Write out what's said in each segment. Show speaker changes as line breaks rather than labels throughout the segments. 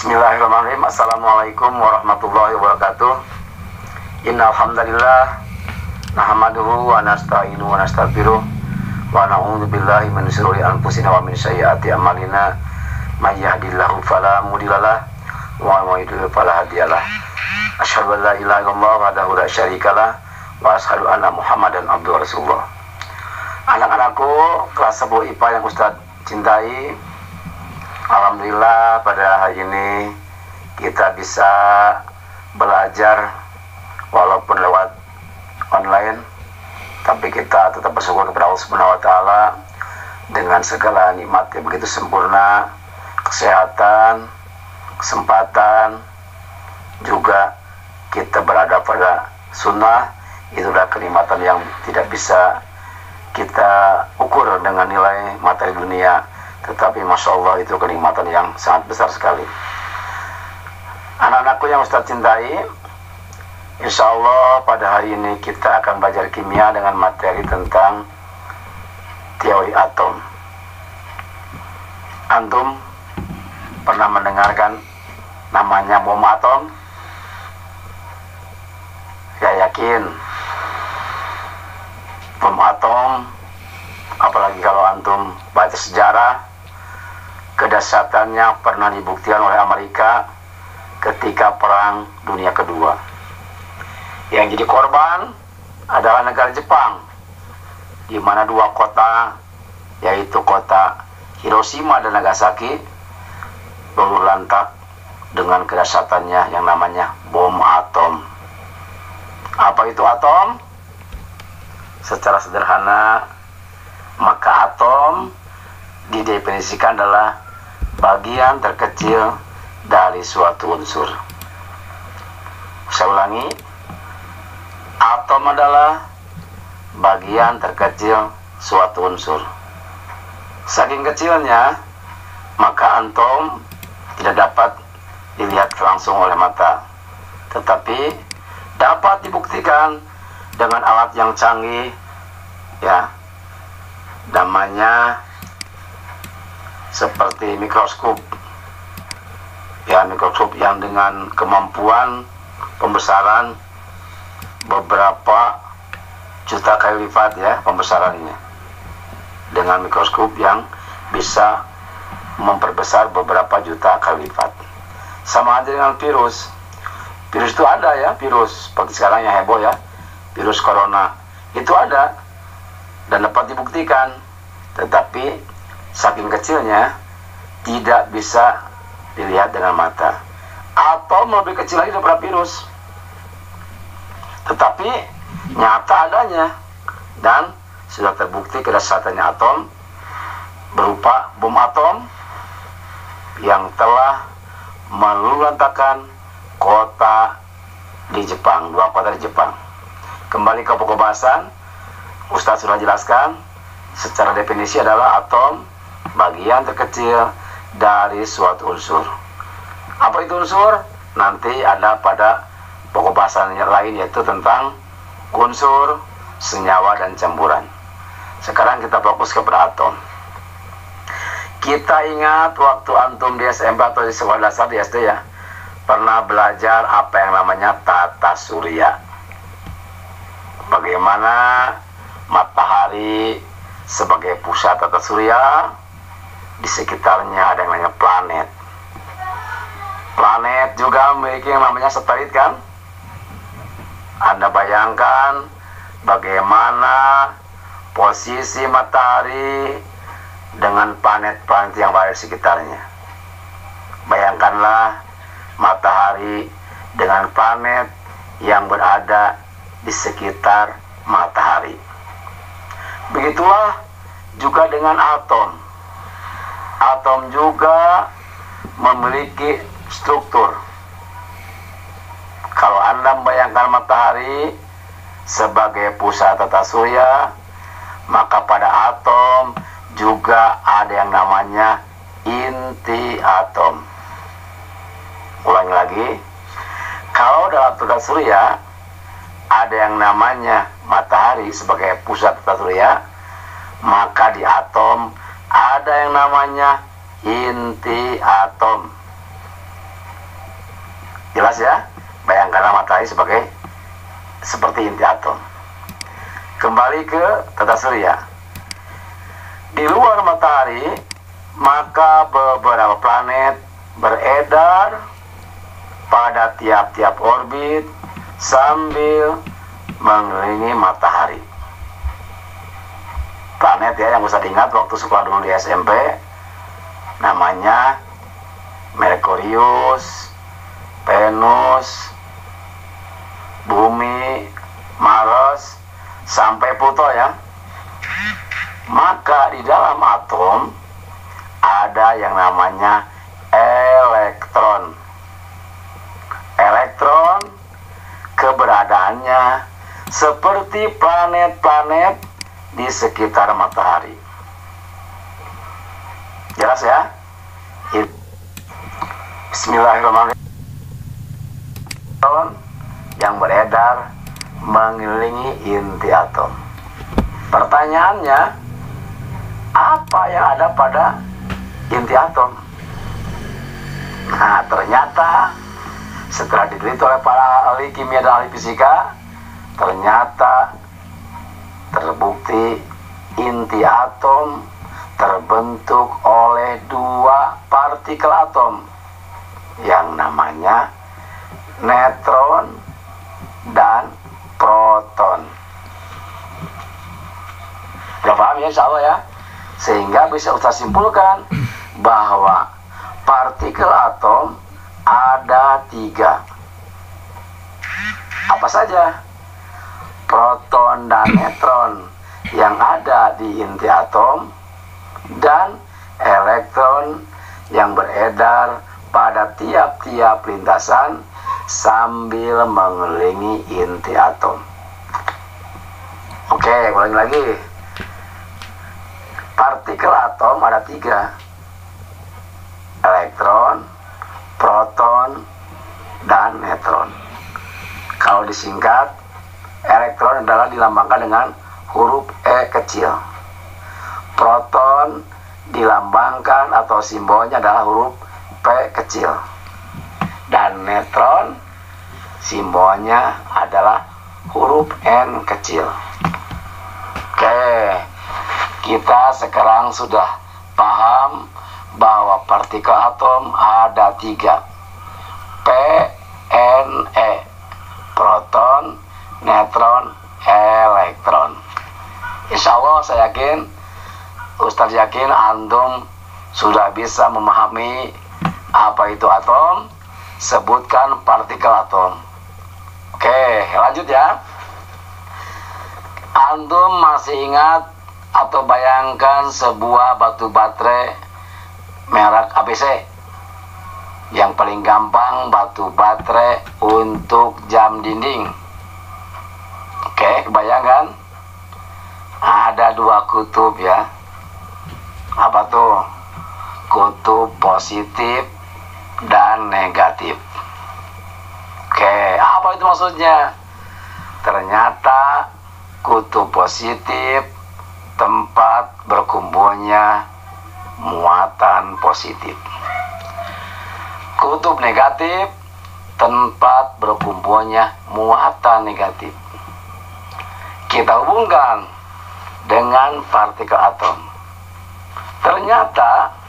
Bismillahirrahmanirrahim. Assalamualaikum warahmatullahi wabarakatuh. Innal hamdalillah nahmaduhu wa nasta'inu wa nastaghfiruh wa na'udzu billahi min shururi anfusina wa min sayyiati a'malina. May yahdihillahu fala mudhillalah wa may yudhlil fala hadiyalah. Asyhadu an la ilaha illallah wahdahu la syarikalah wa asyhadu anna Muhammadan abduhu wa rasulullah. Anak-anakku kelas 10 IPA yang Ustaz cintai, alhamdulillah pada hari ini kita bisa belajar walaupun lewat online, tapi kita tetap bersyukur kepada Allah Subhanahu wa taala dengan segala nikmat yang begitu sempurna, kesehatan, kesempatan, juga kita berada pada sunnah. Itulah kenikmatan yang tidak bisa kita ukur dengan nilai materi dunia, tetapi Masya Allah itu kenikmatan yang sangat besar sekali. Anak-anakku yang Ustaz cintai, insya Allah pada hari ini kita akan belajar kimia dengan materi tentang teori atom. Antum pernah mendengarkan namanya bom atom? Saya yakin bom atom, apalagi kalau antum baca sejarah, kedahsyatannya pernah dibuktikan oleh Amerika ketika Perang Dunia Kedua. Yang jadi korban adalah negara Jepang, di mana dua kota, yaitu kota Hiroshima dan Nagasaki, luluh lantak dengan kedahsyatannya yang namanya bom atom. Apa itu atom? Secara sederhana, maka atom didefinisikan adalah bagian terkecil dari suatu unsur. Saya ulangi, atom adalah bagian terkecil suatu unsur. Saking kecilnya, maka atom tidak dapat dilihat langsung oleh mata, tetapi dapat dibuktikan dengan alat yang canggih, ya, namanya seperti mikroskop, ya, mikroskop yang dengan kemampuan pembesaran beberapa juta kali lipat, ya, pembesarannya, dengan mikroskop yang bisa memperbesar beberapa juta kali lipat. Sama aja dengan virus. Virus itu ada, ya, virus seperti sekarang yang heboh, ya, virus corona itu ada dan dapat dibuktikan, tetapi saking kecilnya tidak bisa dilihat dengan mata. Atom lebih kecil lagi daripada virus, tetapi nyata adanya dan sudah terbukti kedahsyatannya atom berupa bom atom yang telah meluluhlantakkan kota di Jepang, dua kota di Jepang. Kembali ke pokok bahasan, Ustaz sudah jelaskan secara definisi adalah atom bagian terkecil dari suatu unsur. Apa itu unsur? Nanti ada pada pokok bahasan yang lain, yaitu tentang unsur, senyawa, dan campuran. Sekarang kita fokus kepada atom. Kita ingat waktu antum di SMP atau di sekolah dasar di SD, ya, pernah belajar apa yang namanya tata surya. Bagaimana matahari sebagai pusat tata surya, di sekitarnya ada yang namanya planet. Planet juga memiliki yang namanya satelit, kan? Anda bayangkan bagaimana posisi matahari dengan planet-planet yang berada di sekitarnya. Bayangkanlah matahari dengan planet yang berada di sekitar matahari. Begitulah juga dengan atom. Atom juga memiliki struktur. Kalau Anda membayangkan matahari sebagai pusat tata surya, maka pada atom juga ada yang namanya inti atom. Ulangi lagi, kalau dalam tata surya ada yang namanya matahari sebagai pusat tata surya, maka di atom ada yang namanya inti atom. Jelas ya? Bayangkanlah matahari seperti inti atom. Kembali ke tata surya. Di luar matahari, maka beberapa planet beredar pada tiap-tiap orbit sambil mengelilingi matahari. Planet ya yang bisa diingat waktu sekolah dulu di SMP, namanya Merkurius, Venus, Bumi, Mars, sampai Pluto ya. Maka di dalam atom ada yang namanya elektron. Elektron keberadaannya seperti planet-planet di sekitar matahari. Jelas ya? Bismillahirrahmanirrahim. Yang beredar mengelilingi inti atom. Pertanyaannya, apa yang ada pada inti atom? Nah, ternyata setelah diteliti oleh para ahli kimia dan ahli fisika, ternyata terbukti inti atom terbentuk oleh dua partikel atom yang namanya neutron dan proton. Sudah paham ya, insya Allah ya? Sehingga bisa Ustaz simpulkan bahwa partikel atom ada 3. Apa saja? Proton dan neutron yang ada di inti atom, dan elektron yang beredar pada tiap-tiap lintasan sambil mengelilingi inti atom. Oke, ulangi lagi. Partikel atom ada 3. Elektron, proton, dan neutron. Kalau disingkat, elektron adalah dilambangkan dengan huruf E kecil. Proton dilambangkan atau simbolnya adalah huruf P kecil. Dan neutron simbolnya adalah huruf N kecil. Oke, kita sekarang sudah paham bahwa partikel atom ada 3. P, N, E. Proton, neutron, elektron. Insya Allah saya yakin, Ustaz yakin antum sudah bisa memahami apa itu atom. Sebutkan partikel atom. Oke, lanjut ya. Antum masih ingat atau bayangkan sebuah batu baterai merek ABC? Yang paling gampang batu baterai untuk jam dinding. Oke, kebayangkan? Ada 2 kutub ya. Apa tuh? Kutub positif dan negatif. Oke, apa itu maksudnya? Ternyata kutub positif tempat berkumpulnya muatan positif. Kutub negatif tempat berkumpulnya muatan negatif. Kita hubungkan dengan partikel atom. Ternyata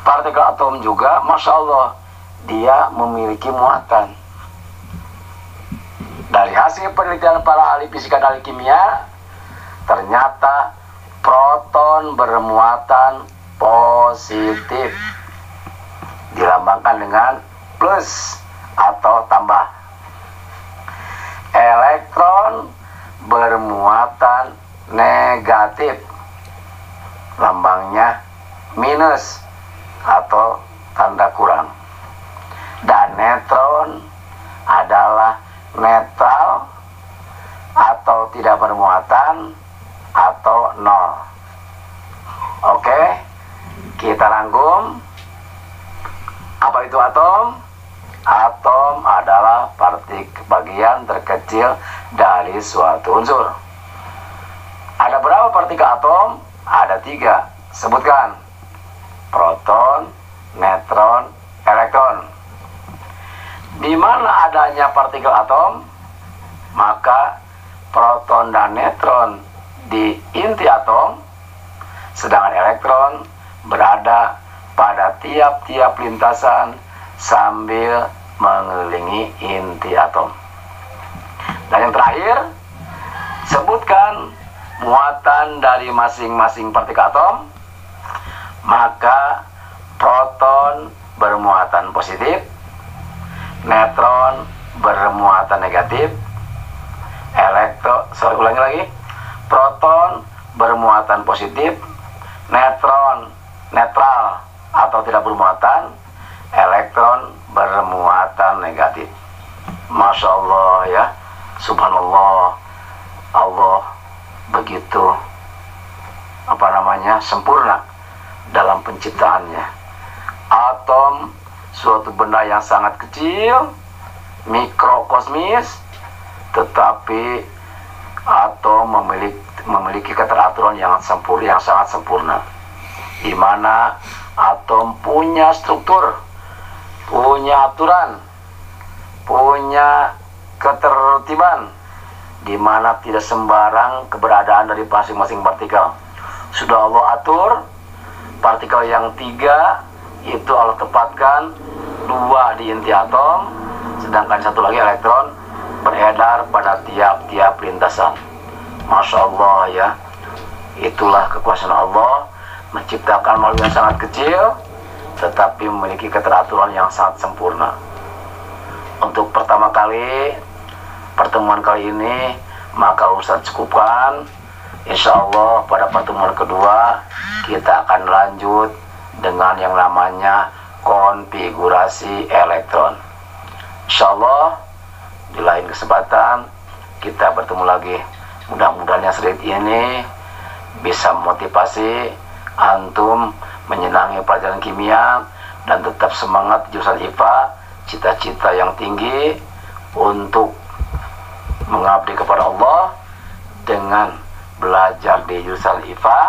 partikel atom juga, Masya Allah, dia memiliki muatan. Dari hasil penelitian para ahli fisika dan ahli kimia, ternyata proton bermuatan positif, dilambangkan dengan plus atau tambah. Elektron bermuatan negatif, lambangnya minus atau tanda kurang. Dan neutron adalah netral atau tidak bermuatan atau nol. Oke, kita rangkum. Apa itu atom? Atom adalah bagian terkecil dari suatu unsur. Ada berapa partikel atom? Ada 3. Sebutkan. Proton, neutron, elektron. Di mana adanya partikel atom, maka proton dan neutron di inti atom, sedangkan elektron berada pada tiap-tiap lintasan sambil mengelilingi inti atom. Dan yang terakhir, sebutkan muatan dari masing-masing partikel atom. Maka proton bermuatan positif, neutron bermuatan negatif, ulangi lagi, proton bermuatan positif, neutron netral atau tidak bermuatan, elektron bermuatan negatif. Masya Allah ya, subhanallah, Allah begitu sempurna dalam penciptaannya. Atom suatu benda yang sangat kecil, mikrokosmis, tetapi atom memiliki keteraturan yang sangat sempurna, di mana atom punya struktur, punya aturan, punya ketertiban, di mana tidak sembarang keberadaan dari masing-masing partikel. Sudah Allah atur. Partikel yang 3 itu Allah tempatkan 2 di inti atom, sedangkan 1 lagi elektron beredar pada tiap-tiap lintasan. Masya Allah ya, itulah kekuasaan Allah menciptakan makhluk yang sangat kecil tetapi memiliki keteraturan yang sangat sempurna. Untuk pertama kali pertemuan kali ini maka Ustaz cukupkan. Insya Allah pada pertemuan kedua kita akan lanjut dengan yang namanya konfigurasi elektron. Insya Allah di lain kesempatan kita bertemu lagi. Mudah-mudahan yang sedikit ini bisa memotivasi antum menyenangi pelajaran kimia dan tetap semangat jurusan IPA, cita-cita yang tinggi untuk mengabdi kepada Allah dengan belajar di jurusan IPA,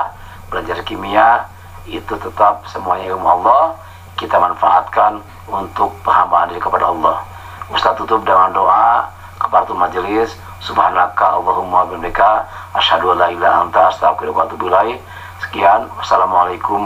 belajar kimia, itu tetap semuanya ilmu Allah, kita manfaatkan untuk penghambaan diri kepada Allah. Ustaz tutup dengan doa kafaratul majelis. Subhanaka Allahumma bihamdika asyhadu an la ilaha illa anta astaghfiruka wa atubu ilaik. Sekian, wassalamualaikum.